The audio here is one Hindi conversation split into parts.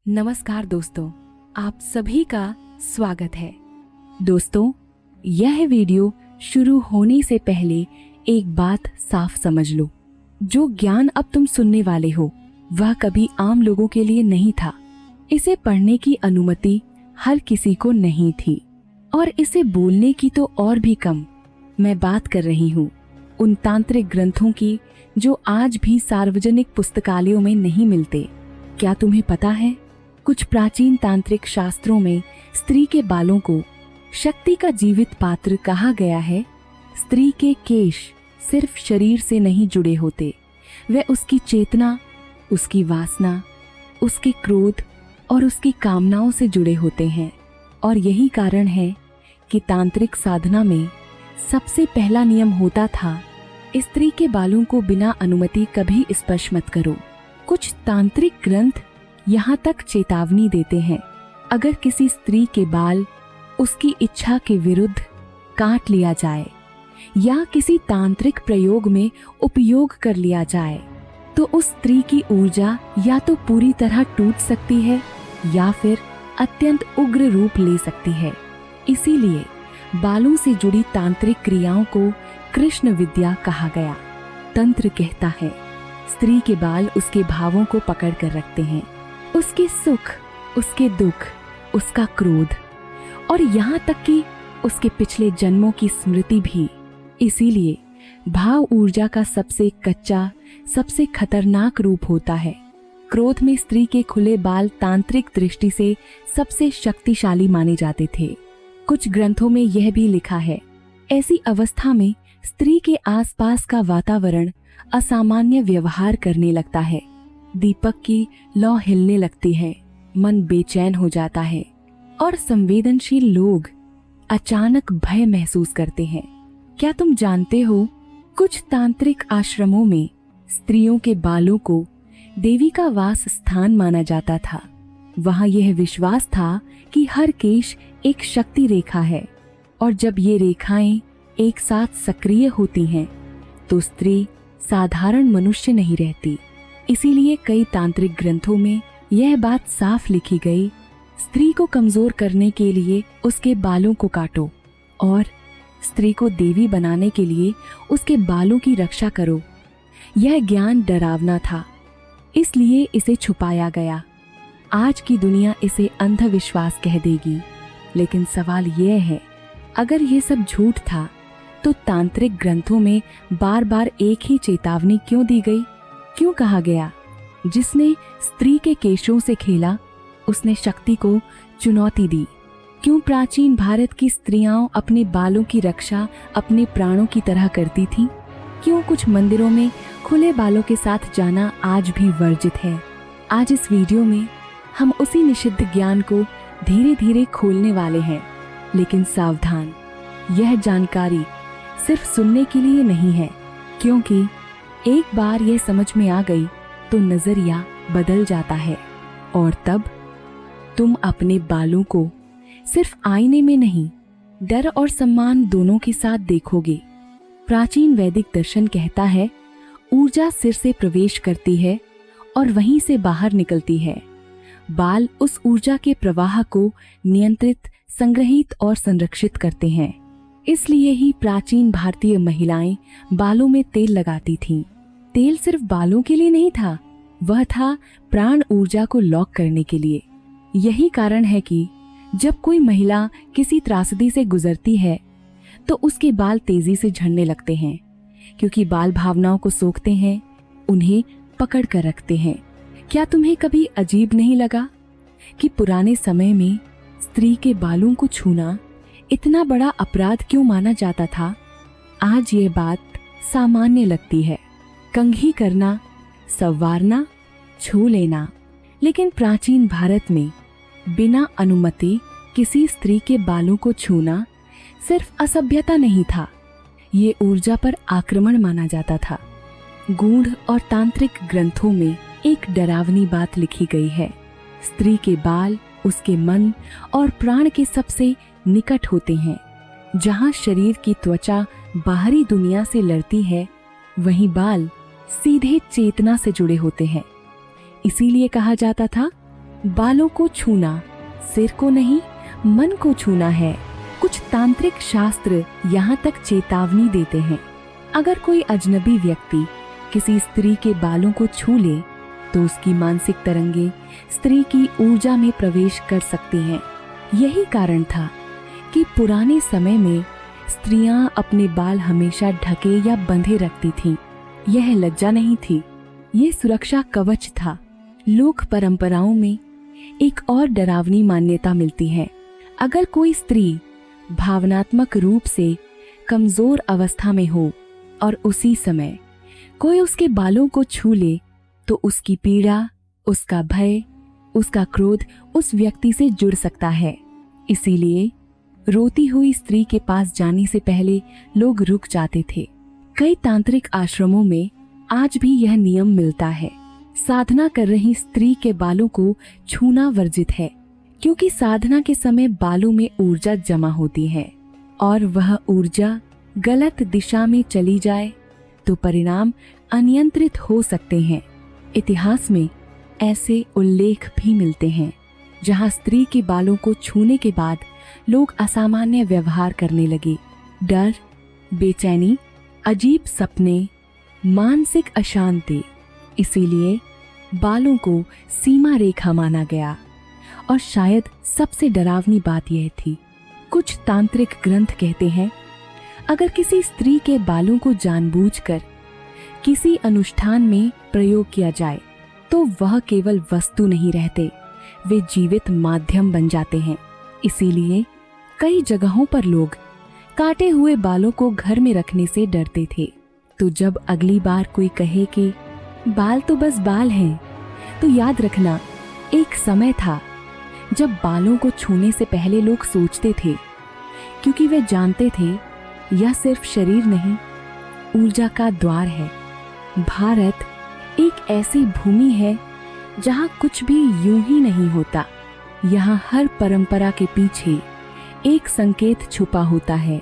नमस्कार दोस्तों, आप सभी का स्वागत है। दोस्तों, यह वीडियो शुरू होने से पहले एक बात साफ समझ लो। जो ज्ञान अब तुम सुनने वाले हो वह कभी आम लोगों के लिए नहीं था। इसे पढ़ने की अनुमति हर किसी को नहीं थी और इसे बोलने की तो और भी कम। मैं बात कर रही हूँ उन तांत्रिक ग्रंथों की जो आज भी सार्वजनिक पुस्तकालयों में नहीं मिलते। क्या तुम्हें पता है, कुछ प्राचीन तांत्रिक शास्त्रों में स्त्री के बालों को शक्ति का जीवित पात्र कहा गया है। स्त्री के केश सिर्फ शरीर से नहीं जुड़े होते, वे उसकी चेतना, उसकी वासना, उसके क्रोध और उसकी कामनाओं से जुड़े होते हैं। और यही कारण है कि तांत्रिक साधना में सबसे पहला नियम होता था, स्त्री के बालों को बिना अनुमति कभी स्पर्श मत करो। कुछ तांत्रिक ग्रंथ यहाँ तक चेतावनी देते हैं, अगर किसी स्त्री के बाल उसकी इच्छा के विरुद्ध काट लिया जाए या किसी तांत्रिक प्रयोग में उपयोग कर लिया जाए तो उस स्त्री की ऊर्जा या तो पूरी तरह टूट सकती है या फिर अत्यंत उग्र रूप ले सकती है। इसीलिए बालों से जुड़ी तांत्रिक क्रियाओं को कृष्ण विद्या कहा गया। तंत्र कहता है, स्त्री के बाल उसके भावों को पकड़ कर रखते हैं, उसके सुख, उसके दुख, उसका क्रोध और यहाँ तक कि उसके पिछले जन्मों की स्मृति भी। इसीलिए भाव ऊर्जा का सबसे कच्चा, सबसे खतरनाक रूप होता है। क्रोध में स्त्री के खुले बाल तांत्रिक दृष्टि से सबसे शक्तिशाली माने जाते थे। कुछ ग्रंथों में यह भी लिखा है, ऐसी अवस्था में स्त्री के आसपास का वातावरण असामान्य व्यवहार करने लगता है। दीपक की लौ हिलने लगती है, मन बेचैन हो जाता है और संवेदनशील लोग अचानक भय महसूस करते हैं। क्या तुम जानते हो, कुछ तांत्रिक आश्रमों में स्त्रियों के बालों को देवी का वास स्थान माना जाता था। वहां यह विश्वास था कि हर केश एक शक्ति रेखा है और जब ये रेखाएं एक साथ सक्रिय होती हैं तो स्त्री साधारण मनुष्य नहीं रहती। इसीलिए कई तांत्रिक ग्रंथों में यह बात साफ लिखी गई, स्त्री को कमजोर करने के लिए उसके बालों को काटो और स्त्री को देवी बनाने के लिए उसके बालों की रक्षा करो। यह ज्ञान डरावना था, इसलिए इसे छुपाया गया। आज की दुनिया इसे अंधविश्वास कह देगी, लेकिन सवाल यह है, अगर ये सब झूठ था तो तांत्रिक ग्रंथों में बार बार एक ही चेतावनी क्यों दी गई? क्यों कहा गया, जिसने स्त्री के केशों से खेला उसने शक्ति को चुनौती दी? क्यों प्राचीन भारत की स्त्रियां अपने बालों की रक्षा अपने प्राणों की तरह करती थीं? क्यों कुछ मंदिरों में खुले बालों के साथ जाना आज भी वर्जित है? आज इस वीडियो में हम उसी निषिद्ध ज्ञान को धीरे धीरे खोलने वाले हैं। लेकिन सावधान, यह जानकारी सिर्फ सुनने के लिए नहीं है, क्योंकि एक बार यह समझ में आ गई तो नजरिया बदल जाता है और तब तुम अपने बालों को सिर्फ आईने में नहीं, डर और सम्मान दोनों के साथ देखोगे। प्राचीन वैदिक दर्शन कहता है, ऊर्जा सिर से प्रवेश करती है और वहीं से बाहर निकलती है। बाल उस ऊर्जा के प्रवाह को नियंत्रित, संग्रहित और संरक्षित करते हैं। इसलिए ही प्राचीन भारतीय महिलाएं बालों में तेल लगाती थीं। तेल सिर्फ बालों के लिए नहीं था, वह था प्राण ऊर्जा को लॉक करने के लिए। यही कारण है कि जब कोई महिला किसी त्रासदी से गुजरती है तो उसके बाल तेजी से झड़ने लगते हैं, क्योंकि बाल भावनाओं को सोखते हैं, उन्हें पकड़ कर रखते हैं। क्या तुम्हें कभी अजीब नहीं लगा कि पुराने समय में स्त्री के बालों को छूना इतना बड़ा अपराध क्यों माना जाता था? आज ये बात सामान्य लगती है, कंघी करना, संवारना, छू लेना। लेकिन प्राचीन भारत में बिना अनुमति किसी स्त्री के बालों को छूना सिर्फ असभ्यता नहीं था, ये ऊर्जा पर आक्रमण माना जाता था। गूढ़ और तांत्रिक ग्रंथों में एक डरावनी बात लिखी गई है, स्त्री के बाल उसके मन और प्राण के सबसे निकट होते हैं। जहाँ शरीर की त्वचा बाहरी दुनिया से लड़ती है, वहीं बाल सीधे चेतना से जुड़े होते हैं। इसीलिए कहा जाता था, बालों को छूना सिर को नहीं, मन को छूना है। कुछ तांत्रिक शास्त्र यहाँ तक चेतावनी देते हैं, अगर कोई अजनबी व्यक्ति किसी स्त्री के बालों को छू ले तो उसकी मानसिक तरंगे स्त्री की ऊर्जा में प्रवेश कर सकती हैं। यही कारण था कि पुराने समय में स्त्रियां अपने बाल हमेशा ढके या बंधे रखती थीं। यह लज्जा नहीं थी, ये सुरक्षा कवच था। लोक परंपराओं में एक और डरावनी मान्यता मिलती है। अगर कोई स्त्री भावनात्मक रूप से कमजोर अवस्था में हो और उसी समय कोई उसके बालों को छू ले तो उसकी पीड़ा, उसका भय, उसका क्रोध उस व्यक्ति से जुड़ सकता है। इसीलिए रोती हुई स्त्री के पास जाने से पहले लोग रुक जाते थे। कई तांत्रिक आश्रमों में आज भी यह नियम मिलता है। साधना कर रही स्त्री के बालों को छूना वर्जित है, क्योंकि साधना के समय बालों में ऊर्जा जमा होती है और वह ऊर्जा गलत दिशा में चली जाए तो परिणाम अनियंत्रित हो सकते हैं। इतिहास में ऐसे उल्लेख भी मिलते हैं जहां स्त्री के बालों को छूने के बाद लोग असामान्य व्यवहार करने लगे। डर, बेचैनी, अजीब सपने, मानसिक अशांति। इसीलिए बालों को सीमा रेखा माना गया। और शायद सबसे डरावनी बात यह थी, कुछ तांत्रिक ग्रंथ कहते हैं अगर किसी स्त्री के बालों को जानबूझकर किसी अनुष्ठान में प्रयोग किया जाए तो वह केवल वस्तु नहीं रहते, वे जीवित माध्यम बन जाते हैं। इसीलिए कई जगहों पर लोग काटे हुए बालों को घर में रखने से डरते थे। तो जब अगली बार कोई कहे कि बाल तो बस बाल हैं, तो याद रखना एक समय था जब बालों को छूने से पहले लोग सोचते थे, क्योंकि वे जानते थे यह सिर्फ शरीर नहीं, ऊर्जा का द्वार है। भारत एक ऐसी भूमि है जहाँ कुछ भी यूं ही नहीं होता। यहाँ हर परंपरा के पीछे एक संकेत छुपा होता है,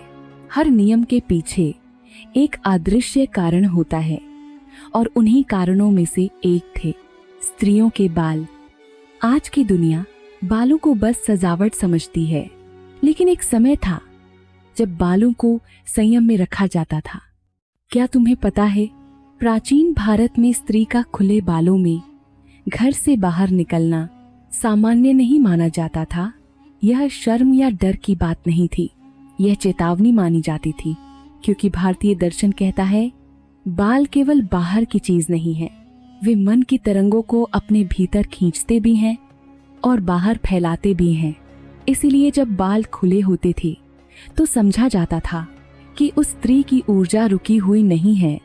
हर नियम के पीछे एक अदृश्य कारण होता है। और उन्हीं कारणों में से एक थे स्त्रियों के बाल। आज की दुनिया बालों को बस सजावट समझती है, लेकिन एक समय था जब बालों को संयम में रखा जाता था। क्या तुम्हें पता है, प्राचीन भारत में स्त्री का खुले बालों में घर से बाहर निकलना सामान्य नहीं माना जाता था। यह शर्म या डर की बात नहीं थी, यह चेतावनी मानी जाती थी, क्योंकि भारतीय दर्शन कहता है बाल केवल बाहर की चीज नहीं है, वे मन की तरंगों को अपने भीतर खींचते भी हैं और बाहर फैलाते भी हैं। इसीलिए जब बाल खुले होते थे तो समझा जाता था कि उस स्त्री की ऊर्जा रुकी हुई नहीं है,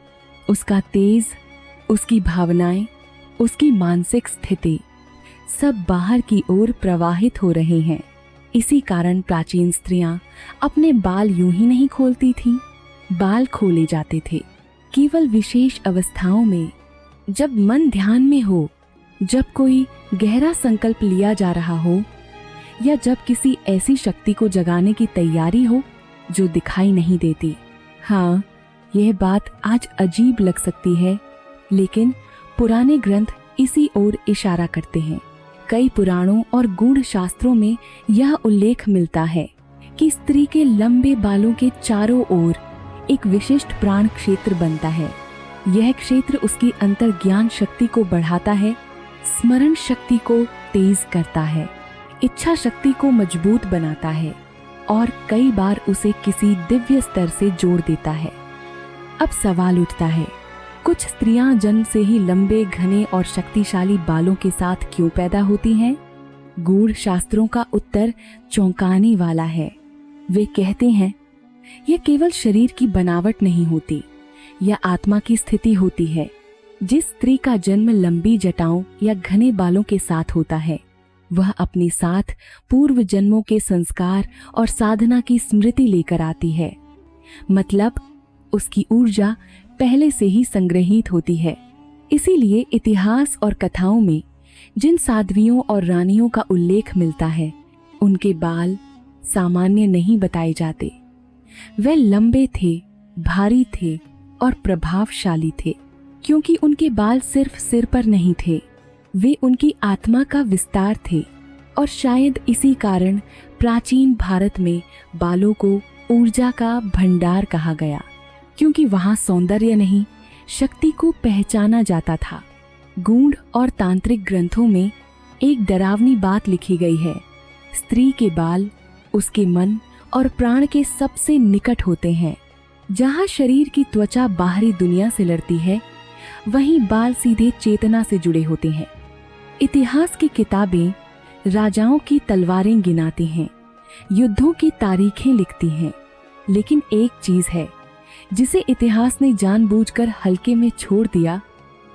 उसका तेज, उसकी भावनाएं, उसकी मानसिक स्थिति सब बाहर की ओर प्रवाहित हो रहे हैं। इसी कारण प्राचीन स्त्रियां अपने बाल यूं ही नहीं खोलती थीं, बाल खोले जाते थे केवल विशेष अवस्थाओं में, जब मन ध्यान में हो, जब कोई गहरा संकल्प लिया जा रहा हो, या जब किसी ऐसी शक्ति को जगाने की तैयारी हो जो दिखाई नहीं देती। हाँ, यह बात आज अजीब लग सकती है, लेकिन पुराने ग्रंथ इसी ओर इशारा करते हैं। कई पुराणों और गूढ़ शास्त्रों में यह उल्लेख मिलता है कि स्त्री के लंबे बालों के चारों ओर एक विशिष्ट प्राण क्षेत्र बनता है। यह क्षेत्र उसकी अंतर्ज्ञान शक्ति को बढ़ाता है, स्मरण शक्ति को तेज करता है, इच्छा शक्ति को मजबूत बनाता है और कई बार उसे किसी दिव्य स्तर से जोड़ देता है। अब सवाल उठता है, कुछ स्त्रियां जन्म से ही लंबे, घने और शक्तिशाली बालों के साथ क्यों पैदा होती हैं? गूढ़ शास्त्रों का उत्तर चौंकाने वाला है। वे कहते हैं यह केवल शरीर की बनावट नहीं होती, यह आत्मा की स्थिति होती है। जिस स्त्री का जन्म लंबी जटाओं या घने बालों के साथ होता है, वह अपने साथ पूर्व जन्मों के संस्कार और साधना की स्मृति लेकर आती है। मतलब उसकी ऊर्जा पहले से ही संग्रहित होती है। इसीलिए इतिहास और कथाओं में जिन साध्वियों और रानियों का उल्लेख मिलता है, उनके बाल सामान्य नहीं बताए जाते। वे लंबे थे, भारी थे और प्रभावशाली थे, क्योंकि उनके बाल सिर्फ सिर पर नहीं थे, वे उनकी आत्मा का विस्तार थे और शायद इसी कारण प्राचीन भारत में बालों को ऊर्जा का भंडार कहा गया, क्योंकि वहां सौंदर्य नहीं, शक्ति को पहचाना जाता था। गूढ़ और तांत्रिक ग्रंथों में एक डरावनी बात लिखी गई है। स्त्री के बाल उसके मन और प्राण के सबसे निकट होते हैं। जहां शरीर की त्वचा बाहरी दुनिया से लड़ती है, वहीं बाल सीधे चेतना से जुड़े होते हैं। इतिहास की किताबें राजाओं की तलवारें गिनाती हैं, युद्धों की तारीखें लिखती हैं, लेकिन एक चीज है जिसे इतिहास ने जानबूझकर हल्के में छोड़ दिया।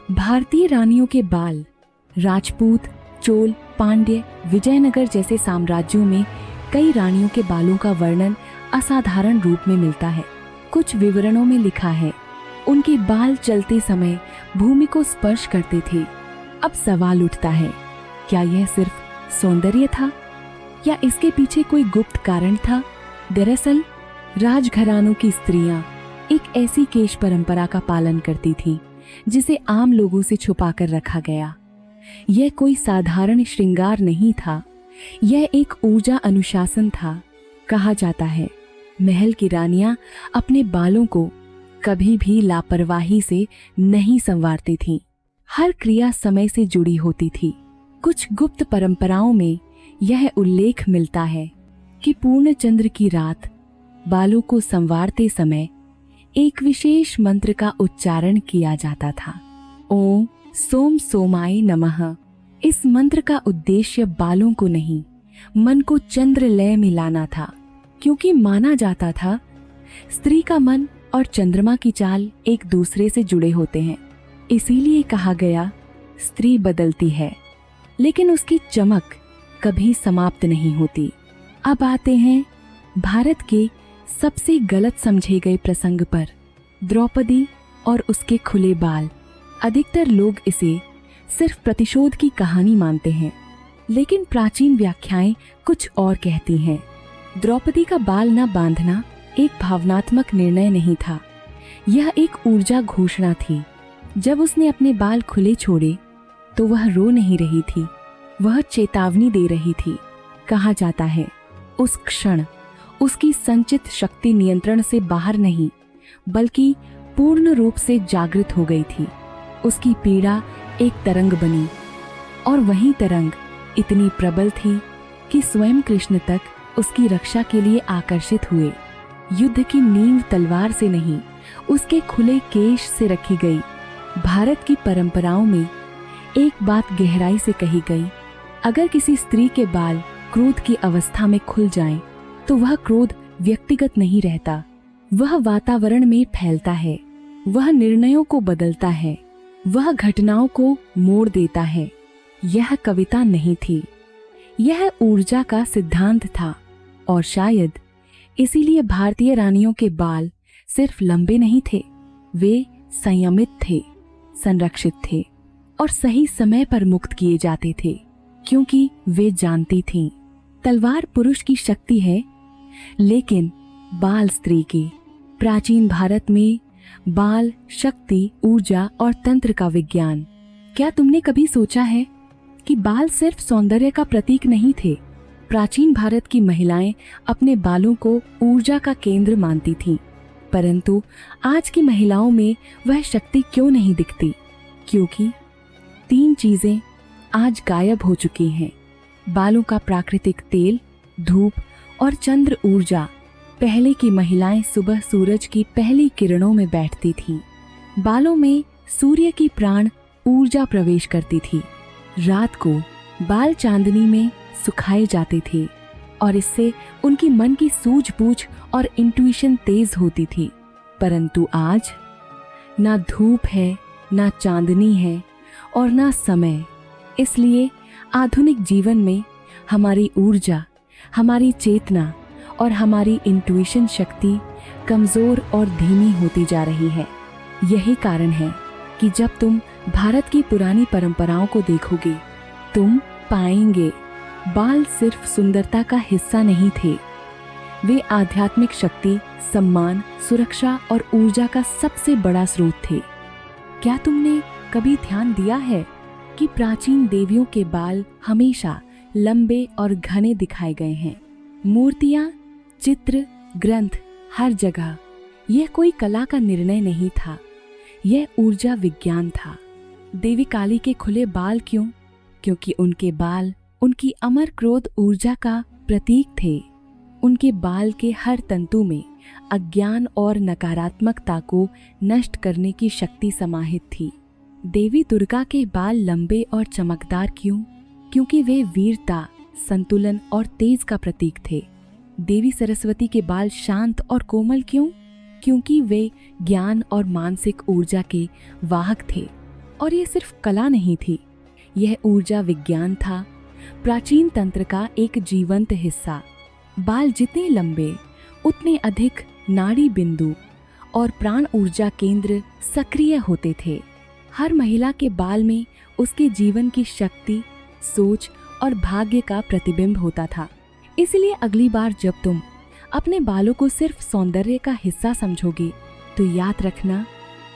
भारतीय रानियों के बाल। राजपूत, चोल, पांड्य, विजयनगर जैसे साम्राज्यों में कई रानियों के बालों का वर्णन असाधारण रूप में मिलता है। कुछ विवरणों में लिखा है, उनके बाल चलते समय भूमि को स्पर्श करते थे। अब सवाल उठता है, क्या यह सिर्फ सौंदर्य था या इसके पीछे कोई गुप्त कारण था? दरअसल राजघरानों की स्त्रियां एक ऐसी केश परंपरा का पालन करती थीं जिसे आम लोगों से छुपाकर रखा गया। यह कोई साधारण श्रृंगार नहीं था, यह एक ऊर्जा अनुशासन था। कहा जाता है, महल की रानियां अपने बालों को कभी भी लापरवाही से नहीं संवारती थीं। हर क्रिया समय से जुड़ी होती थी। कुछ गुप्त परंपराओं में यह उल्लेख मिलता है कि पूर्ण चंद्र की रात बालों को संवारते समय एक विशेष मंत्र का उच्चारण किया जाता था, ओम सोम सोमाय नमः। इस मंत्र का उद्देश्य बालों को नहीं, मन को चंद्र लय में लाना था, क्योंकि माना जाता था स्त्री का मन और चंद्रमा की चाल एक दूसरे से जुड़े होते हैं। इसीलिए कहा गया, स्त्री बदलती है लेकिन उसकी चमक कभी समाप्त नहीं होती। अब आते हैं भारत के सबसे गलत समझे गए प्रसंग पर, द्रौपदी और उसके खुले बाल। अधिकतर लोग इसे सिर्फ प्रतिशोध की कहानी मानते हैं, लेकिन प्राचीन व्याख्याएं कुछ और कहती हैं। द्रौपदी का बाल न बांधना एक भावनात्मक निर्णय नहीं था, यह एक ऊर्जा घोषणा थी। जब उसने अपने बाल खुले छोड़े तो वह रो नहीं रही थी, वह चेतावनी दे रही थी। कहा जाता है, उस क्षण उसकी संचित शक्ति नियंत्रण से बाहर नहीं बल्कि पूर्ण रूप से जागृत हो गई थी। उसकी पीड़ा एक तरंग बनी और वही तरंग इतनी प्रबल थी कि स्वयं कृष्ण तक उसकी रक्षा के लिए आकर्षित हुए। युद्ध की नींव तलवार से नहीं, उसके खुले केश से रखी गई। भारत की परंपराओं में एक बात गहराई से कही गई, अगर किसी स्त्री के बाल क्रोध की अवस्था में खुल जाएं, तो वह क्रोध व्यक्तिगत नहीं रहता, वह वातावरण में फैलता है, वह निर्णयों को बदलता है, वह घटनाओं को मोड़ देता है। यह कविता नहीं थी, यह ऊर्जा का सिद्धांत था। और शायद इसीलिए भारतीय रानियों के बाल सिर्फ लंबे नहीं थे, वे संयमित थे, संरक्षित थे और सही समय पर मुक्त किए जाते थे, क्योंकि वे जानती थीं तलवार पुरुष की शक्ति है लेकिन बाल स्त्री की। प्राचीन भारत में बाल शक्ति, ऊर्जा और तंत्र का विज्ञान। क्या तुमने कभी सोचा है कि बाल सिर्फ सौंदर्य का प्रतीक नहीं थे? प्राचीन भारत की महिलाएं अपने बालों को ऊर्जा का केंद्र मानती थीं, परंतु आज की महिलाओं में वह शक्ति क्यों नहीं दिखती? क्योंकि 3 चीजें आज गायब हो चुकी हैं, बालों का प्राकृतिक तेल, धूप और चंद्र ऊर्जा। पहले की महिलाएं सुबह सूरज की पहली किरणों में बैठती थीं, बालों में सूर्य की प्राण ऊर्जा प्रवेश करती थी। रात को बाल चांदनी में सुखाए जाते थे और इससे उनकी मन की सूझबूझ और इंट्यूशन तेज होती थी। परंतु आज ना धूप है, ना चांदनी है और ना समय। इसलिए आधुनिक जीवन में हमारी ऊर्जा, हमारी चेतना और हमारी इंट्यूशन शक्ति कमजोर और धीमी होती जा रही है। यही कारण है कि जब तुम भारत की पुरानी परंपराओं को देखोगे, तुम पाएंगे बाल सिर्फ सुंदरता का हिस्सा नहीं थे, वे आध्यात्मिक शक्ति, सम्मान, सुरक्षा और ऊर्जा का सबसे बड़ा स्रोत थे। क्या तुमने कभी ध्यान दिया है कि प्राचीन देवियों के बाल हमेशा लंबे और घने दिखाए गए हैं। मूर्तियां, चित्र, ग्रंथ, हर जगह यह कोई कला का निर्णय नहीं था, यह ऊर्जा विज्ञान था। देवी काली के खुले बाल क्यों? क्योंकि उनके बाल उनकी अमर क्रोध ऊर्जा का प्रतीक थे। उनके बाल के हर तंतु में अज्ञान और नकारात्मकता को नष्ट करने की शक्ति समाहित थी। देवी दुर्गा के बाल लंबे और चमकदार क्यों? क्योंकि वे वीरता, संतुलन और तेज का प्रतीक थे। देवी सरस्वती के बाल शांत और कोमल क्यों? क्योंकि वे ज्ञान और मानसिक ऊर्जा के वाहक थे। और ये सिर्फ कला नहीं थी, यह ऊर्जा विज्ञान था, प्राचीन तंत्र का एक जीवंत हिस्सा। बाल जितने लंबे उतने अधिक नाड़ी बिंदु और प्राण ऊर्जा केंद्र सक्रिय होते थे। हर महिला के बाल में उसके जीवन की शक्ति, सोच और भाग्य का प्रतिबिंब होता था। इसलिए अगली बार जब तुम अपने बालों को सिर्फ सौंदर्य का हिस्सा समझोगे तो याद रखना,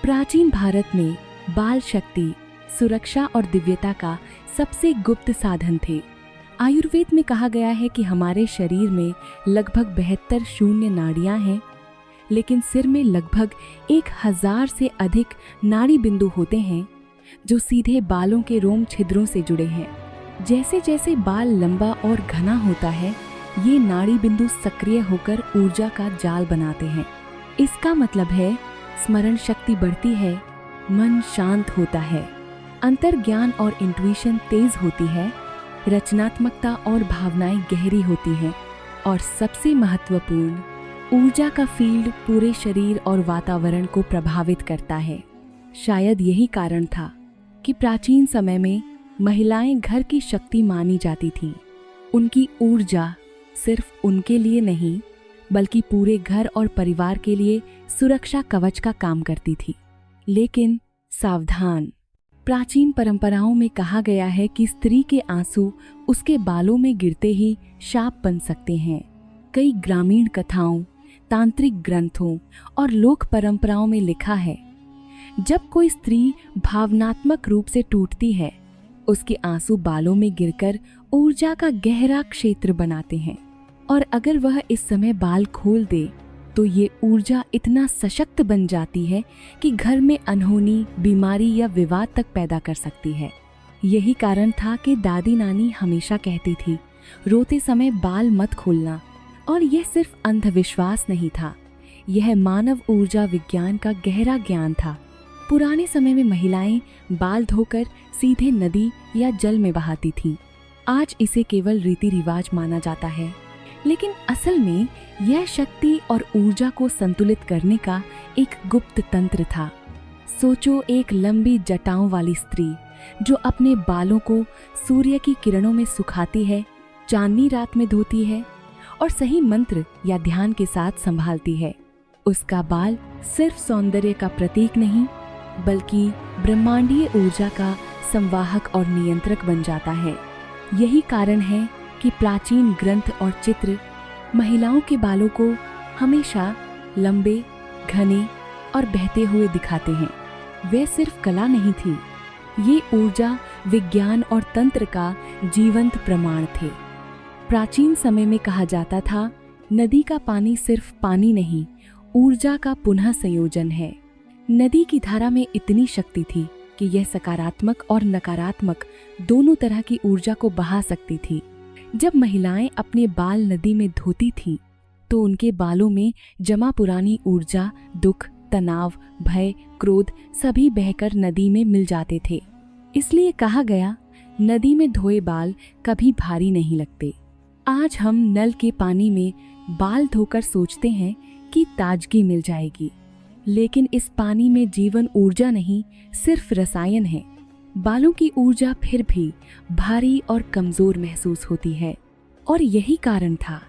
प्राचीन भारत में बाल शक्ति, सुरक्षा और दिव्यता का सबसे गुप्त साधन थे। आयुर्वेद में कहा गया है कि हमारे शरीर में लगभग 72 शून्य नाड़ियां हैं, लेकिन सिर में लगभग 1000 से अधिक नाड़ी बिंदु होते हैं जो सीधे बालों के रोम छिद्रों से जुड़े हैं। जैसे जैसे बाल लंबा और घना होता है, ये नाड़ी बिंदु सक्रिय होकर ऊर्जा का जाल बनाते हैं। इसका मतलब है स्मरण शक्ति बढ़ती है, मन शांत होता है, अंतर्ज्ञान और इंट्यूशन तेज होती है, रचनात्मकता और भावनाएं गहरी होती हैं, और सबसे महत्वपूर्ण, ऊर्जा का फील्ड पूरे शरीर और वातावरण को प्रभावित करता है। शायद यही कारण था कि प्राचीन समय में महिलाएं घर की शक्ति मानी जाती थीं। उनकी ऊर्जा सिर्फ उनके लिए नहीं, बल्कि पूरे घर और परिवार के लिए सुरक्षा कवच का काम करती थी। लेकिन सावधान, प्राचीन परंपराओं में कहा गया है कि स्त्री के आंसू उसके बालों में गिरते ही शाप बन सकते हैं। कई ग्रामीण कथाओं, तांत्रिक ग्रंथों और लोक परंपराओं में लिखा है, जब कोई स्त्री भावनात्मक रूप से टूटती है, उसके आंसू बालों में गिरकर ऊर्जा का गहरा क्षेत्र बनाते हैं, और अगर वह इस समय बाल खोल दे तो ये ऊर्जा इतना सशक्त बन जाती है कि घर में अनहोनी, बीमारी या विवाद तक पैदा कर सकती है। यही कारण था कि दादी नानी हमेशा कहती थी, रोते समय बाल मत खोलना। और यह सिर्फ अंधविश्वास नहीं था, यह मानव ऊर्जा विज्ञान का गहरा ज्ञान था। पुराने समय में महिलाएं बाल धोकर सीधे नदी या जल में बहाती थीं। आज इसे केवल रीति रिवाज माना जाता है, लेकिन असल में यह शक्ति और ऊर्जा को संतुलित करने का एक गुप्त तंत्र था। सोचो, एक लंबी जटाओं वाली स्त्री जो अपने बालों को सूर्य की किरणों में सुखाती है, चांदनी रात में धोती है और सही मंत्र या ध्यान के साथ संभालती है। उसका बाल सिर्फ सौंदर्य का प्रतीक नहीं, बल्कि ब्रह्मांडीय ऊर्जा का संवाहक और नियंत्रक बन जाता है। यही कारण है कि प्राचीन ग्रंथ और चित्र महिलाओं के बालों को हमेशा लंबे, घने और बहते हुए दिखाते हैं। वे सिर्फ कला नहीं थी, ये ऊर्जा, विज्ञान और तंत्र का जीवंत प्रमाण थे। प्राचीन समय में कहा जाता था, नदी का पानी सिर्फ पानी नहीं, ऊर्जा का पुनः संयोजन है। नदी की धारा में इतनी शक्ति थी कि यह सकारात्मक और नकारात्मक दोनों तरह की ऊर्जा को बहा सकती थी। जब महिलाएं अपने बाल नदी में धोती थीं, तो उनके बालों में जमा पुरानी ऊर्जा, दुख, तनाव, भय, क्रोध सभी बहकर नदी में मिल जाते थे। इसलिए कहा गया, नदी में धोए बाल कभी भारी नहीं लगते। आज हम नल के पानी में बाल धोकर सोचते हैं कि ताजगी मिल जाएगी, लेकिन इस पानी में जीवन ऊर्जा नहीं, सिर्फ रसायन है। बालों की ऊर्जा फिर भी भारी और कमजोर महसूस होती है, और यही कारण था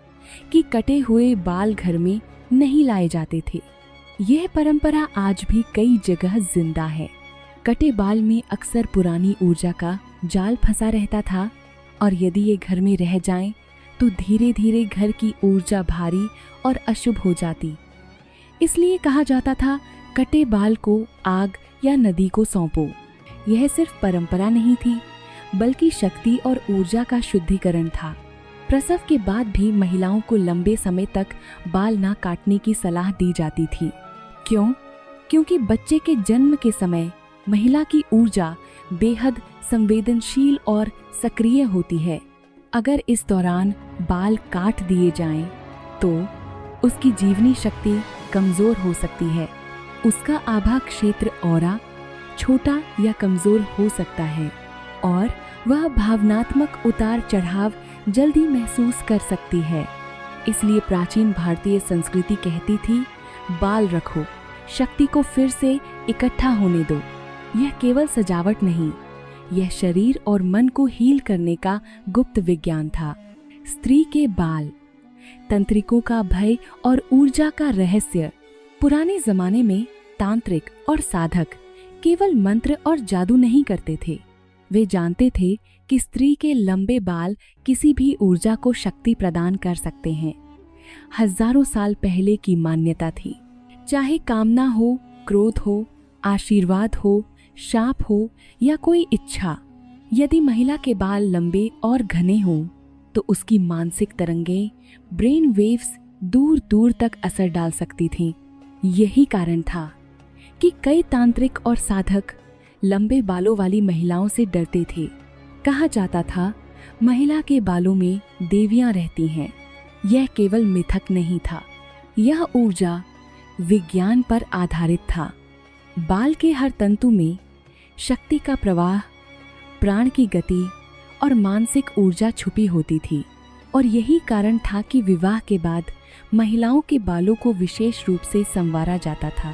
कि कटे हुए बाल घर में नहीं लाए जाते थे। यह परंपरा आज भी कई जगह जिंदा है। कटे बाल में अक्सर पुरानी ऊर्जा का जाल फंसा रहता था, और यदि ये घर में रह जाएं, तो धीरे धीरे घर की ऊर्जा भारी और अशुभ हो जाती। इसलिए कहा जाता था, कटे बाल को आग या नदी को सौंपो। यह सिर्फ परंपरा नहीं थी, बल्कि शक्ति और ऊर्जा का शुद्धिकरण था। प्रसव के बाद भी महिलाओं को लंबे समय तक बाल ना काटने की सलाह दी जाती थी। क्यों? क्योंकि बच्चे के जन्म के समय महिला की ऊर्जा बेहद संवेदनशील और सक्रिय होती है। अगर इस दौरान बाल काट दिए जाएं, तो उसकी जीवनी शक्ति कमजोर हो सकती है। उसका आभा क्षेत्र औरा छोटा या कमजोर हो सकता है और वह भावनात्मक उतार चढ़ाव जल्दी महसूस कर सकती है। इसलिए प्राचीन भारतीय संस्कृति कहती थी, बाल रखो, शक्ति को फिर से इकट्ठा होने दो। यह केवल सजावट नहीं, यह शरीर और मन को हील करने का गुप्त विज्ञान था। स्त्री के बाल, तंत्रिकों का भय और ऊर्जा का रहस्य। पुराने जमाने में तांत्रिक और साधक केवल मंत्र और जादू नहीं करते थे। वे जानते थे कि स्त्री के लंबे बाल किसी भी ऊर्जा को शक्ति प्रदान कर सकते हैं। हजारों साल पहले की मान्यता थी, चाहे कामना हो, क्रोध हो, आशीर्वाद हो, शाप हो या कोई इच्छा, यदि महिला के बाल लंबे और घने हों तो उसकी मानसिक तरंगें, ब्रेन वेव्स दूर दूर तक असर डाल सकती थीं। यही कारण था कि कई तांत्रिक और साधक लंबे बालों वाली महिलाओं से डरते थे। कहा जाता था, महिला के बालों में देवियां रहती हैं। यह केवल मिथक नहीं था, यह ऊर्जा विज्ञान पर आधारित था। बाल के हर तंतु में शक्ति का प्रवाह, प्राण की गति और मानसिक ऊर्जा छुपी होती थी। और यही कारण था कि विवाह के बाद महिलाओं के बालों को विशेष रूप से संवारा जाता था।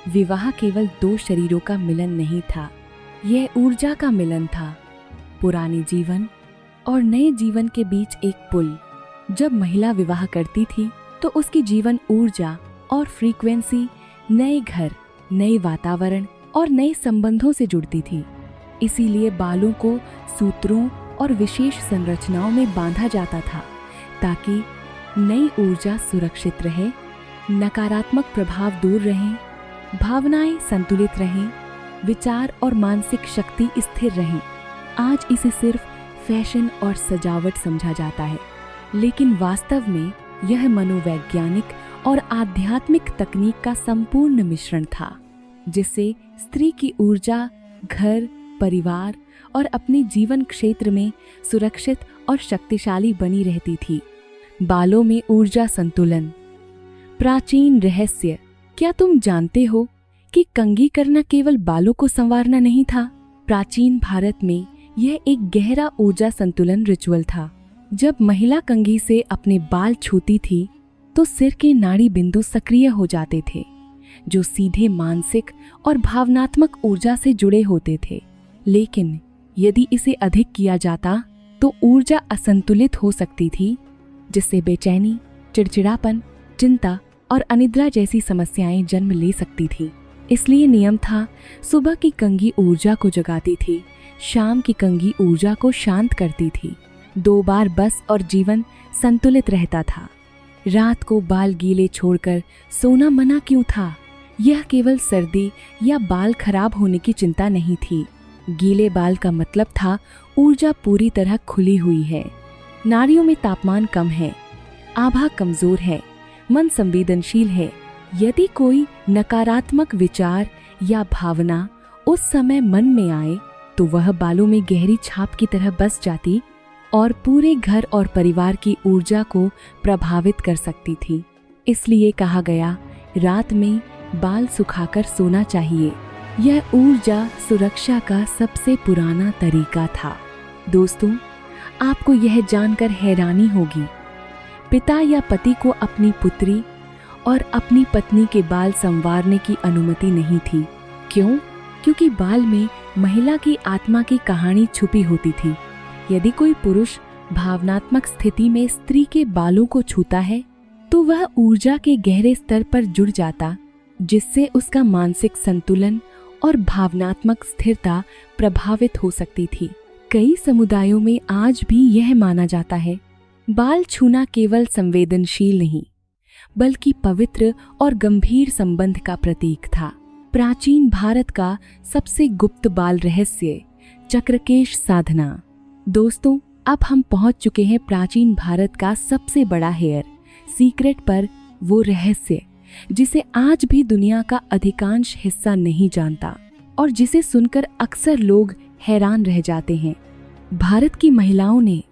विवाह केवल दो शरीरों का मिलन नहीं था, यह ऊर्जा का मिलन था। पुराने जीवन और नए जीवन के बीच एक पुल। जब महिला विवाह करती थी तो उसकी जीवन ऊर्जा और फ्रीक्वेंसी नए घर, नए वातावरण और नए संबंधों से जुड़ती थी। इसीलिए बालों को सूत्रों और विशेष संरचनाओं में बांधा जाता था, ताकि नई ऊर्जा सुरक्षित रहे, नकारात्मक प्रभाव दूर रहें, भावनाएं संतुलित रहें, विचार और मानसिक शक्ति स्थिर रहें। आज इसे सिर्फ फैशन और सजावट समझा जाता है, लेकिन वास्तव में यह मनोवैज्ञानिक और आध्यात्मिक तकनीक का संपूर्ण मिश्रण था, जिससे स्त्री की ऊर्जा घर, परिवार और अपने जीवन क्षेत्र में सुरक्षित और शक्तिशाली बनी रहती थी। बालों में ऊर्जा संतुलन। प्राचीन रहस्य। क्या तुम जानते हो कि कंघी करना केवल बालों को संवारना नहीं था? प्राचीन भारत में यह एक गहरा ऊर्जा संतुलन रिचुअल था। जब महिला कंघी से अपने बाल छूती थी तो सिर के नाड़ी बिंदु सक्रिय हो जाते थे, जो सीधे मानसिक और भावनात्मक ऊर्जा से जुड़े होते थे। लेकिन यदि इसे अधिक किया जाता तो ऊर्जा असंतुलित हो सकती थी, जिससे बेचैनी, चिड़चिड़ापन, चिंता और अनिद्रा जैसी समस्याएं जन्म ले सकती थी। इसलिए नियम था, सुबह की कंघी ऊर्जा को जगाती थी, शाम की कंघी ऊर्जा को शांत करती थी। 2 बार बस और जीवन संतुलित रहता था। रात को बाल गीले छोड़कर सोना मना क्यों था? यह केवल सर्दी या बाल खराब होने की चिंता नहीं थी। गीले बाल का मतलब था ऊर्जा पूरी तरह खुली हुई है, नाड़ियों में तापमान कम है, आभा कमजोर है, मन संवेदनशील है। यदि कोई नकारात्मक विचार या भावना उस समय मन में आए तो वह बालों में गहरी छाप की तरह बस जाती और पूरे घर और परिवार की ऊर्जा को प्रभावित कर सकती थी। इसलिए कहा गया, रात में बाल सुखाकर सोना चाहिए। यह ऊर्जा सुरक्षा का सबसे पुराना तरीका था। दोस्तों, आपको यह जानकर हैरानी होगी, पिता या पति को अपनी पुत्री और अपनी पत्नी के बाल संवारने की अनुमति नहीं थी। क्यों? क्योंकि बाल में महिला की आत्मा की कहानी छुपी होती थी। यदि कोई पुरुष भावनात्मक स्थिति में स्त्री के बालों को छूता है तो वह ऊर्जा के गहरे स्तर पर जुड़ जाता, जिससे उसका मानसिक संतुलन और भावनात्मक स्थिरता प्रभावित हो सकती थी। कई समुदायों में आज भी यह माना जाता है, बाल छूना केवल संवेदनशील नहीं, बल्कि पवित्र और गंभीर संबंध का प्रतीक था। प्राचीन भारत का सबसे गुप्त बाल रहस्य, चक्रकेश साधना। दोस्तों, अब हम पहुंच चुके हैं प्राचीन भारत का सबसे बड़ा हेयर सीक्रेट पर, वो रहस्य जिसे आज भी दुनिया का अधिकांश हिस्सा नहीं जानता और जिसे सुनकर अक्सर लोग हैरान रह जाते हैं। भारत की महिलाओं ने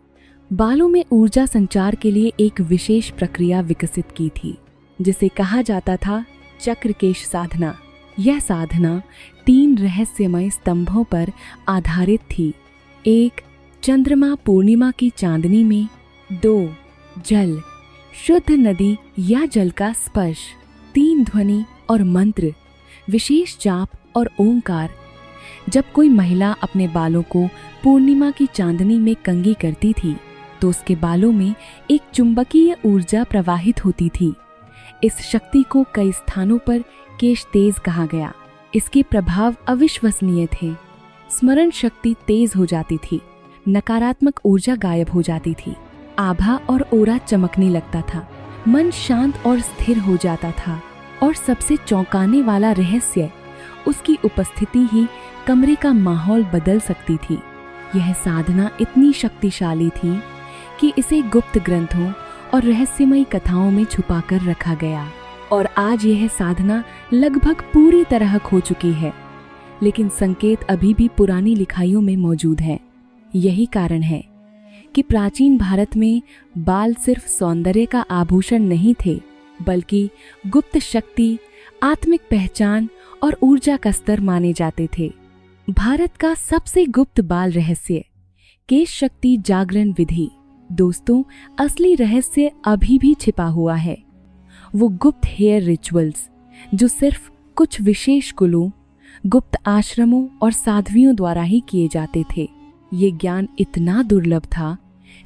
बालों में ऊर्जा संचार के लिए एक विशेष प्रक्रिया विकसित की थी, जिसे कहा जाता था चक्रकेश साधना। यह साधना 3 रहस्यमय स्तंभों पर आधारित थी। 1. चंद्रमा पूर्णिमा की चांदनी में। 2. जल, शुद्ध नदी या जल का स्पर्श। 3. ध्वनि और मंत्र, विशेष जाप और ओंकार। जब कोई महिला अपने बालों को पूर्णिमा की चांदनी में कंघी करती थी तो उसके बालों में एक चुंबकीय ऊर्जा प्रवाहित होती थी। इस शक्ति को कई स्थानों पर केश तेज कहा गया। इसके प्रभाव अविश्वसनीय थे। स्मरण शक्ति तेज हो जाती थी, नकारात्मक ऊर्जा गायब हो जाती थी, आभा और ओरा चमकने लगता था, मन शांत और स्थिर हो जाता था और सबसे चौंकाने वाला रहस्य, उसकी उपस्थिति ही कमरे का माहौल बदल सकती थी। यह साधना इतनी शक्तिशाली थी कि इसे गुप्त ग्रंथों और रहस्यमयी कथाओं में छुपाकर रखा गया और आज यह साधना लगभग पूरी तरह खो चुकी है, लेकिन संकेत अभी भी पुरानी लिखाइयों में मौजूद हैं। यही कारण है कि प्राचीन भारत में बाल सिर्फ सौंदर्य का आभूषण नहीं थे, बल्कि गुप्त शक्ति, आत्मिक पहचान और ऊर्जा का स्तर माने जाते थे। भारत का सबसे गुप्त बाल रहस्य, केश शक्ति जागरण विधि। दोस्तों, असली रहस्य अभी भी छिपा हुआ है। वो गुप्त हेयर रिचुअल्स जो सिर्फ कुछ विशेष कुलों, गुप्त आश्रमों और साध्वियों द्वारा ही किए जाते थे। ये ज्ञान इतना दुर्लभ था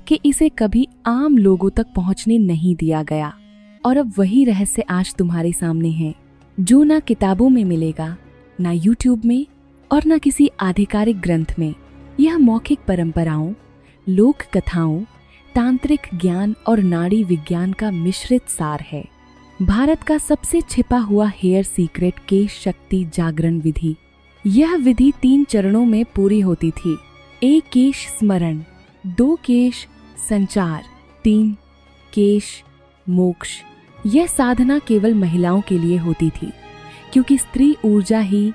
कि इसे कभी आम लोगों तक पहुंचने नहीं दिया गया। और अब वही रहस्य आज तुम्हारे सामने है, जो ना किताबों में मिलेगा, ना यूट्यूब में और ना किसी आधिकारिक ग्रंथ में। यह मौखिक परंपराओं, लोक कथाओं, तांत्रिक ज्ञान और नाड़ी विज्ञान का मिश्रित सार है। भारत का सबसे छिपा हुआ हेयर सीक्रेट, केश शक्ति जागरण विधि। यह विधि 3 चरणों में पूरी होती थी। 1. केश स्मरण। 2. केश संचार। 3. केश मोक्ष। यह साधना केवल महिलाओं के लिए होती थी, क्योंकि स्त्री ऊर्जा ही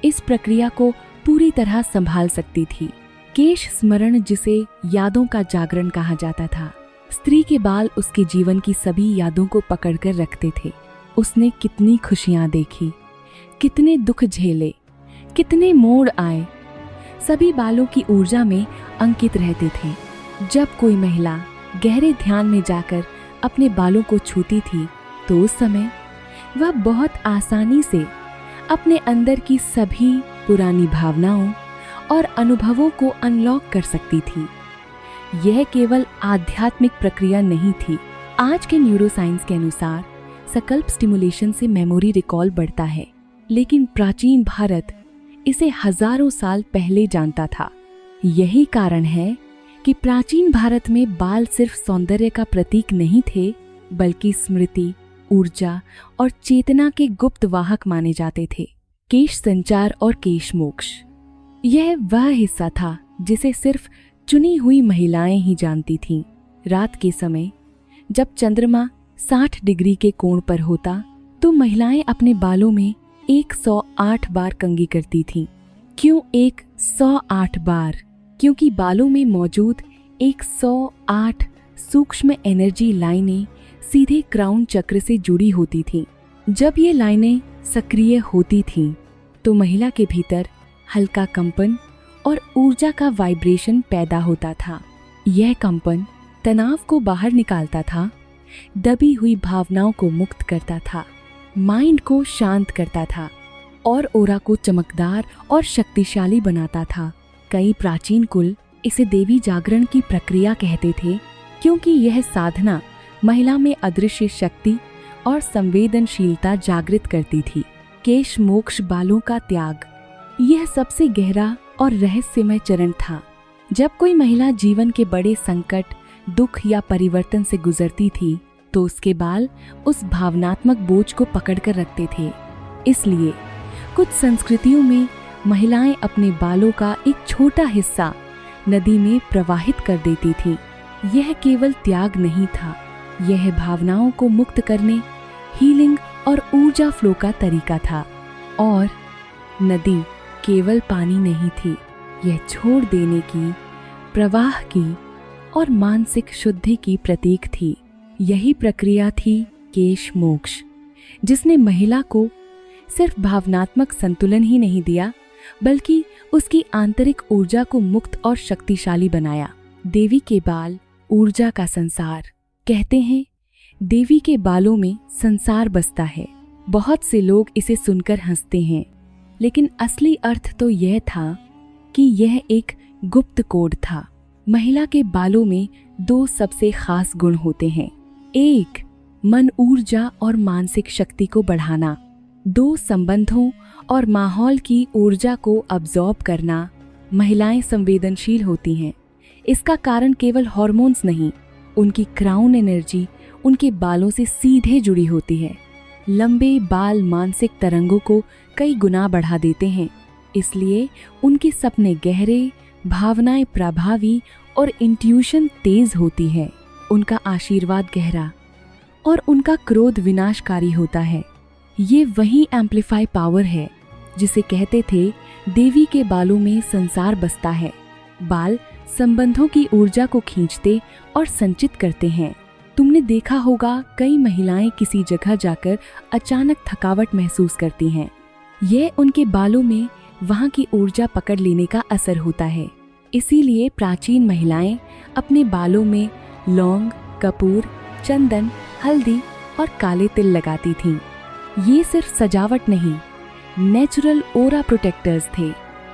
इस प्रक्रिया को पूरी तरह संभाल सकती थी। केश स्मरण, जिसे यादों का जागरण कहा जाता था। स्त्री के बाल उसके जीवन की सभी यादों को पकड़कर रखते थे। उसने कितनी खुशियां देखी, कितने दुख झेले, कितने मोड़ आए, सभी बालों की ऊर्जा में अंकित रहते थे। जब कोई महिला गहरे ध्यान में जाकर अपने बालों को छूती थी तो उस समय वह बहुत आसानी से अपने अंदर की सभी पुरानी भावनाओं और अनुभवों को अनलॉक कर सकती थी। यह केवल आध्यात्मिक प्रक्रिया नहीं थी। आज के न्यूरोसाइंस के अनुसार सकल्प स्टिमुलेशन से मेमोरी रिकॉल बढ़ता है, लेकिन प्राचीन भारत इसे हजारों साल पहले जानता था। यही कारण है कि प्राचीन भारत में बाल सिर्फ सौंदर्य का प्रतीक नहीं थे, बल्कि स्मृति, ऊर्जा और चेतना के गुप्त वाहक माने जाते थे। केश संचार और केश मोक्ष, यह वह हिस्सा था जिसे सिर्फ चुनी हुई महिलाएं ही जानती थीं। रात के समय जब चंद्रमा 60 डिग्री के कोण पर होता तो महिलाएं अपने बालों में 108 बार कंघी करती थीं। क्यों 108 बार? क्योंकि बालों में मौजूद 108 सूक्ष्म एनर्जी लाइनें सीधे क्राउन चक्र से जुड़ी होती थीं। जब ये लाइनें सक्रिय होती थीं तो महिला के भीतर हल्का कंपन और ऊर्जा का वाइब्रेशन पैदा होता था। यह कंपन तनाव को बाहर निकालता था, दबी हुई भावनाओं को मुक्त करता था, माइंड को शांत करता था और ओरा को चमकदार और शक्तिशाली बनाता था। कई प्राचीन कुल इसे देवी जागरण की प्रक्रिया कहते थे, क्योंकि यह साधना महिला में अदृश्य शक्ति और संवेदनशीलता जागृत करती थी। केश मोक्ष, बालों का त्याग, यह सबसे गहरा और रहस्यमय चरण था। जब कोई महिला जीवन के बड़े संकट, दुख या परिवर्तन से गुजरती थी तो उसके बाल उस भावनात्मक बोझ को पकड़कर रखते थे। इसलिए कुछ संस्कृतियों में महिलाएं अपने बालों का एक छोटा हिस्सा नदी में प्रवाहित कर देती थीं। यह केवल त्याग नहीं था, यह भावनाओं को मुक्त करने, हीलिंग और ऊर्जा फ्लो का तरीका था। और नदी केवल पानी नहीं थी, यह छोड़ देने की, प्रवाह की और मानसिक शुद्धि की प्रतीक थी। यही प्रक्रिया थी केश मोक्ष, जिसने महिला को सिर्फ भावनात्मक संतुलन ही नहीं दिया, बल्कि उसकी आंतरिक ऊर्जा को मुक्त और शक्तिशाली बनाया। देवी के बाल, ऊर्जा का संसार। कहते हैं देवी के बालों में संसार बसता है। बहुत से लोग इसे सुनकर हंसते हैं, लेकिन असली अर्थ तो यह था कि यह एक गुप्त कोड था। महिला के बालों में दो सबसे खास गुण होते हैं। एक, मन ऊर्जा और मानसिक शक्ति को बढ़ाना। दो, संबंधों और माहौल की ऊर्जा को अब्जॉर्ब करना। महिलाएं संवेदनशील होती हैं। इसका कारण केवल हार्मोन्स नहीं, उनकी क्राउन एनर्जी उनके बालों से सीधे जुड़ी होती है। लंबे बाल मानसिक तरंगों को कई गुना बढ़ा देते हैं, इसलिए उनके सपने गहरे, भावनाएं प्रभावी और इंट्यूशन तेज होती है। उनका आशीर्वाद गहरा और उनका क्रोध विनाशकारी होता है। ये वही एम्पलीफाई पावर है जिसे कहते थे देवी के बालों में संसार बसता है। बाल संबंधों की ऊर्जा को खींचते और संचित करते हैं। तुमने देखा होगा कई महिलाएं किसी जगह जाकर अचानक थकावट महसूस करती हैं। यह उनके बालों में वहां की ऊर्जा पकड़ लेने का असर होता है। इसीलिए प्राचीन महिलाएं अपने बालों में लौंग, कपूर, चंदन, हल्दी और काले तिल लगाती थीं। ये सिर्फ सजावट नहीं, नेचुरल ओरा प्रोटेक्टर्स थे।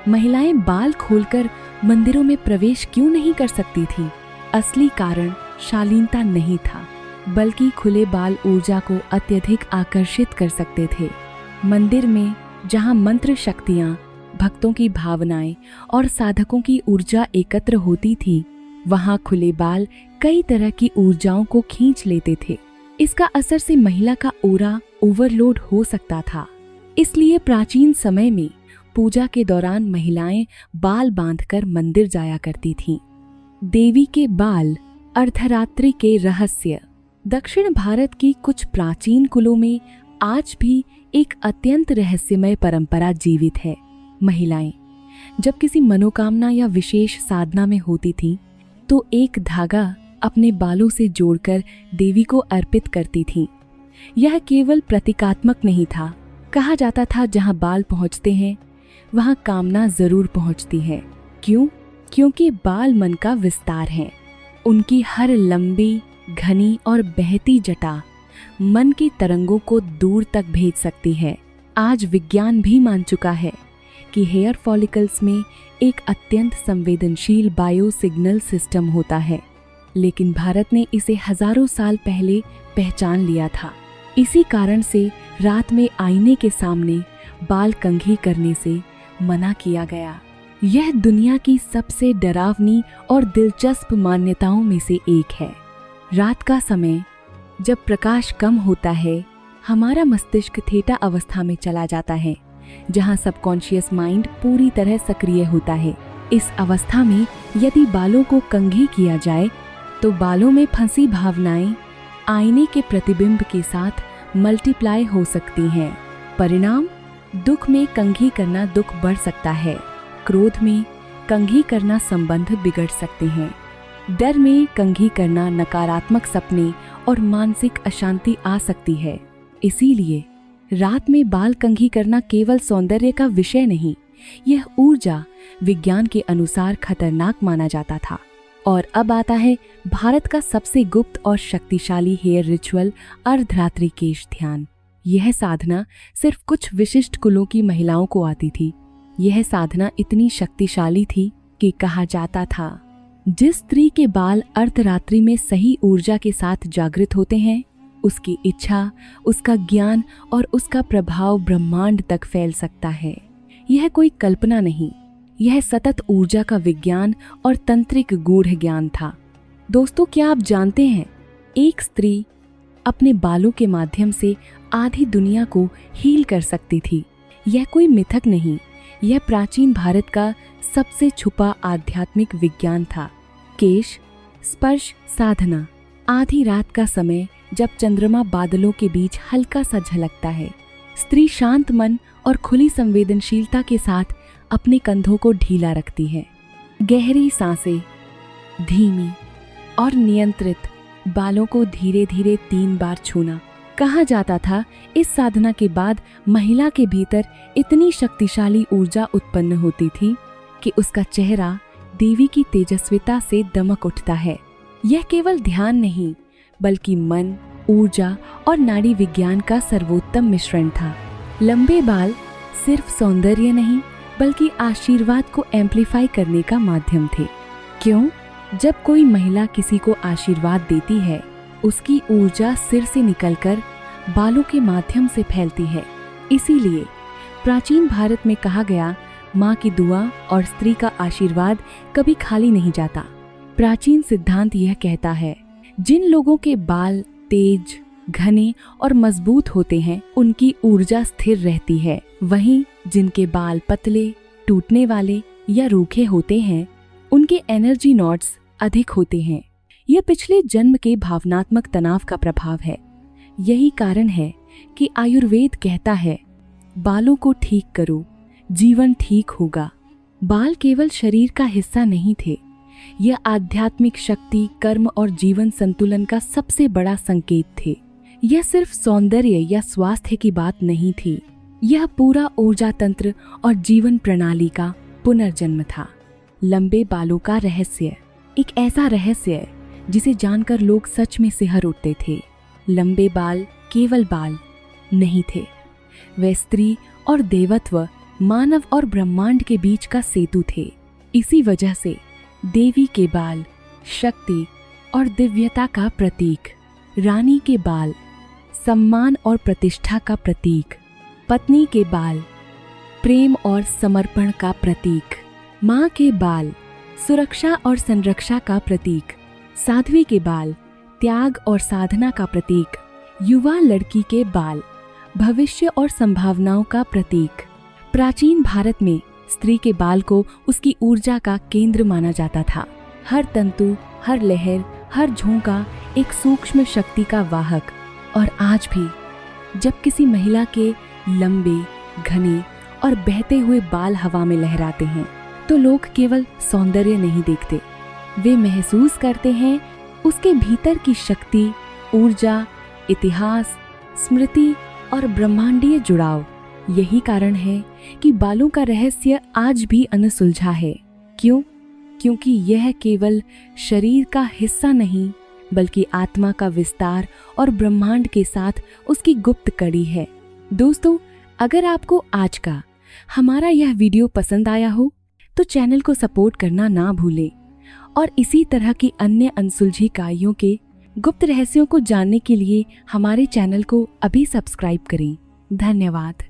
महिलाएं बाल खोलकर मंदिरों में प्रवेश क्यों नहीं कर सकती थीं? असली कारण शालीनता नहीं था, बल्कि खुले बाल ऊर्जा को अत्यधिक आकर्षित कर सकते थे। मंदिर में जहां मंत्र शक्तियां, भक्तों की भावनाएं और साधकों की ऊर्जा एकत्र होती थी, वहां खुले बाल कई तरह की ऊर्जाओं को खींच लेते थे। इसका असर से महिला का ओरा ओवरलोड हो सकता था। इसलिए प्राचीन समय में पूजा के दौरान महिलाएं बाल बांधकर मंदिर जाया करती थीं। देवी के बाल, अर्धरात्रि के रहस्य। दक्षिण भारत की कुछ प्राचीन कुलों में आज भी एक अत्यंत रहस्यमय परंपरा जीवित है। महिलाएं जब किसी मनोकामना या विशेष साधना में होती थीं, तो एक धागा अपने बालों से जोड़कर देवी को अर्पित करती थीं। यह केवल प्रतीकात्मक नहीं था। कहा जाता था जहां बाल पहुंचते हैं, वहां कामना जरूर पहुंचती है। क्यों? क्योंकि बाल मन का विस्तार है। उनकी हर लंबी, घनी और बहती जटा मन की तरंगों को दूर तक भेज सकती है। आज विज्ञान भी मान चुका है कि हेयर फॉलिकल्स में एक अत्यंत संवेदनशील बायो सिग्नल सिस्टम होता है, लेकिन भारत ने इसे हजारों साल पहले पहचान लिया था। इसी कारण से रात में आईने के सामने बाल कंघी करने से मना किया गया। यह दुनिया की सबसे डरावनी और दिलचस्प मान्यताओं में से एक है। रात का समय जब प्रकाश कम होता है, हमारा मस्तिष्क थीटा अवस्था में चला जाता है, जहां सबकॉन्शियस माइंड पूरी तरह सक्रिय होता है। इस अवस्था में यदि बालों को कंघी किया जाए, तो बालों में फंसी भावनाएं आईने के प्रतिबिंब के साथ मल्टीप्लाई हो सकती हैं। परिणाम, दुख में कंघी करना दुख बढ़ सकता है, क्रोध में कंघी करना संबंध बिगड़ सकते हैं, डर में कंघी करना नकारात्मक सपने और मानसिक अशांति आ सकती है। इसीलिए रात में बाल कंघी करना केवल सौंदर्य का विषय नहीं, यह ऊर्जा विज्ञान के अनुसार खतरनाक माना जाता था। और अब आता है भारत का सबसे गुप्त और शक्तिशाली हेयर रिचुअल, अर्धरात्रि केश ध्यान। यह साधना सिर्फ कुछ विशिष्ट कुलों की महिलाओं को आती थी। यह साधना इतनी शक्तिशाली थी कि कहा जाता था, जिस स्त्री के बाल अर्धरात्रि में सही ऊर्जा के साथ जागृत होते हैं, उसकी इच्छा, उसका ज्ञान और उसका प्रभाव ब्रह्मांड तक फैल सकता है। यह कोई कल्पना नहीं, यह सतत ऊर्जा का विज्ञान और तंत्रिक गूढ़ ज्ञान था। दोस्तों, क्या आप जानते हैं, एक स्त्री अपने बालों के माध्यम से आधी दुनिया को हील कर सकती थी। यह कोई मिथक नहीं, यह प्राचीन भारत का सबसे छुपा आध्यात्मिक विज्ञान था। केश स्पर्श साधना। आधी रात का समय जब चंद्रमा बादलों के बीच हल्का सा झलकता है, स्त्री शांत मन और खुली संवेदनशीलता के साथ अपने कंधों को ढीला रखती है। गहरी सांसें, धीमी और नियंत्रित, बालों को धीरे धीरे 3 बार छूना। कहा जाता था इस साधना के बाद महिला के भीतर इतनी शक्तिशाली ऊर्जा उत्पन्न होती थी कि उसका चेहरा देवी की तेजस्विता से दमक उठता है। यह केवल ध्यान नहीं, बल्कि मन, ऊर्जा और नाड़ी विज्ञान का सर्वोत्तम मिश्रण था। लंबे बाल सिर्फ सौंदर्य नहीं, बल्कि आशीर्वाद को एम्प्लीफाई करने का माध्यम थे। क्यों? जब कोई महिला किसी को आशीर्वाद देती है, उसकी ऊर्जा सिर से निकलकर बालों के माध्यम से फैलती है। इसीलिए प्राचीन भारत में कहा गया, माँ की दुआ और स्त्री का आशीर्वाद कभी खाली नहीं जाता। प्राचीन सिद्धांत यह कहता है, जिन लोगों के बाल तेज, घने और मजबूत होते हैं, उनकी ऊर्जा स्थिर रहती है। वहीं जिनके बाल पतले, टूटने वाले या रूखे होते हैं, उनके एनर्जी नॉट्स अधिक होते हैं। यह पिछले जन्म के भावनात्मक तनाव का प्रभाव है। यही कारण है कि आयुर्वेद कहता है, बालों को ठीक करो, जीवन ठीक होगा। बाल केवल शरीर का हिस्सा नहीं थे, यह आध्यात्मिक शक्ति, कर्म और जीवन संतुलन का सबसे बड़ा संकेत थे। यह सिर्फ सौंदर्य या स्वास्थ्य की बात नहीं थी, यह पूरा ऊर्जा तंत्र और जीवन प्रणाली का पुनर्जन्म था। लंबे बालों का रहस्य, एक ऐसा रहस्य जिसे जानकर लोग सच में सिहर उठते थे। लंबे बाल केवल बाल नहीं थे, वे स्त्री और देवत्व, मानव और ब्रह्मांड के बीच का सेतु थे। इसी वजह से देवी के बाल शक्ति और दिव्यता का प्रतीक, रानी के बाल सम्मान और प्रतिष्ठा का प्रतीक, पत्नी के बाल प्रेम और समर्पण का प्रतीक, माँ के बाल सुरक्षा और संरक्षा का प्रतीक, साध्वी के बाल त्याग और साधना का प्रतीक, युवा लड़की के बाल भविष्य और संभावनाओं का प्रतीक। प्राचीन भारत में स्त्री के बाल को उसकी ऊर्जा का केंद्र माना जाता था। हर तंतु, हर लहर, हर झोंका एक सूक्ष्म शक्ति का वाहक। और आज भी जब किसी महिला के लंबे, घने और बहते हुए बाल हवा में लहराते हैं, तो लोग केवल सौंदर्य नहीं देखते, वे महसूस करते हैं उसके भीतर की शक्ति, ऊर्जा, इतिहास, स्मृति और ब्रह्मांडीय जुड़ाव। यही कारण है कि बालों का रहस्य आज भी अनसुलझा है। क्यों? क्योंकि यह केवल शरीर का हिस्सा नहीं, बल्कि आत्मा का विस्तार और ब्रह्मांड के साथ उसकी गुप्त कड़ी है। दोस्तों, अगर आपको आज का हमारा यह वीडियो पसंद आया हो, तो चैनल को सपोर्ट करना ना भूलें और इसी तरह की अन्य अनसुलझी काइयों के गुप्त रहस्यों को जानने के लिए हमारे चैनल को अभी सब्सक्राइब करें। धन्यवाद।